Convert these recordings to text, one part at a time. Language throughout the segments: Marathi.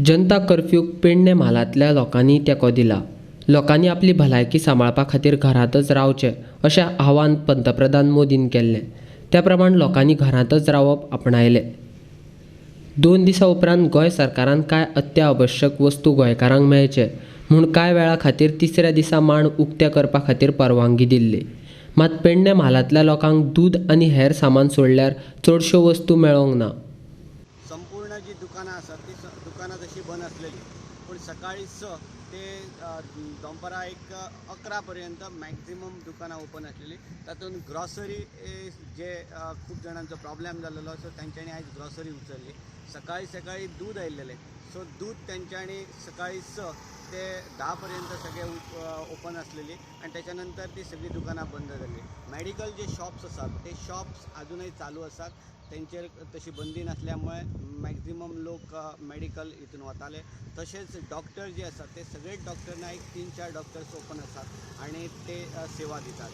जनता कर्फ्यूक पेडणे म्हालांतल्या लोकांनी तेंको दिला। लोकांनी आपली भलायकी सांबाळपा खातीर घरांतच रावचें अशें आवाहन पंतप्रधान मोदीन केल्लें। त्या प्रमाण लोकांनी घरांतच रावप आपणायलें। 2 दिसां उपरांत गोंय सरकारान कांय अत्यावश्यक वस्तू गोंयकारांक मेळचे म्हूण कांय वेळा खातीर तिसऱ्या दिसा मांड उक्ते करपा खातीर परवानगी दिल्ली। मात पेडणे म्हालांतल्या लोकांक दूद आनी हेर सामान सोडल्यार चडश्यो वस्तू मेळोंक ना। संपूर्ण जी दुकानां आसात ती दुकानां तशी बंद आसलेली, पूण सकाळी 6 ते दनपारां 11 पर्यंत मॅक्झिमम दुकानां ओपन आसलेली। तातूंत ग्रॉसरी जे खूब जाणांचो प्रॉब्लेम जाल्लो सो तांच्यांनी आयज ग्रॉसरी उचलली। सकाळी दूद आयिल्लें, सो दूद तांच्यांनी सकाळी 6 ते 10 पर्यंत सगळे ओपन आसलेली आनी त्याच्या नंतर ती सगळी दुकानां बंद जाली। मेडिकल जे शॉप्स आसात ते शॉप्स अजूनही चालू आसात, तेंचेर तशी बंदी नासल्यामुळे मॅक्झिमम लोक मेडिकल हितून वताले। तशेंच डॉक्टर जे आसात ते सगळे डॉक्टर ना 3-4 डॉक्टर्स ओपन आसात आनी ते सेवा दितात।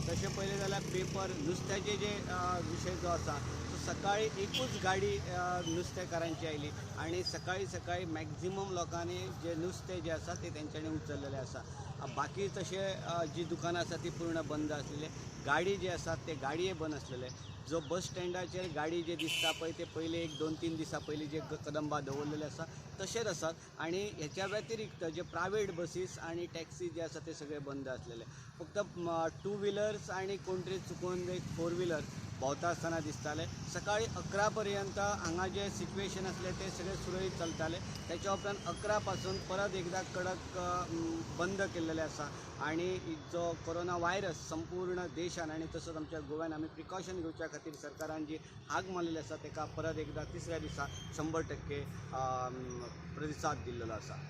तशें पळयलें जाल्यार पेपर नुस्त्याचे जे विशय जो आसा तो सकाळी एकूच गाडी नुस्तेकारांची आयली आनी सकाळी मॅक्झिमम लोकांनी जे नुस्तें जे आसा ते तेंच्यांनी उचललेलें आसा। बाकी तशे जी दुकानां आसा ती पूर्ण बंद आसलेली। गाडी जे आसात ते गाडये बंद आसलेले। जो बस स्टँडाचेर गाडी जे दिसता पळय ते पयले 1-2-3 दिसां पयलीं जे कदंबा दवरलेले आसा तशेंच आसात आनी हेच्या व्यतिरिक्त जे प्रायवेट बसीस आनी टॅक्सी जे आसा ते सगळे बंद आसलेले। फक्त 2 व्हिलर्स आनी कोण तरी चुकून 4 व्हिलर भोंवता आसतना दिसताले। सकाळी 11 पर्यंत हांगा जे सिच्युएशन आसले ते सगळे सुरळीत चलताले। त्याच्या उपरांत 11 पासून परत एकदा कडक बंद केल्लेले आसा आनी जो कोरोना व्हायरस संपूर्ण देशान आनी तसोच आमच्या गोव्यान आमी प्रिकॉशन घेवच्या खातीर सरकारान जी हाक मारलेली आसा तेका परत एकदा तिसऱ्या दिसा 100% प्रतिसाद दिल्लो आसा।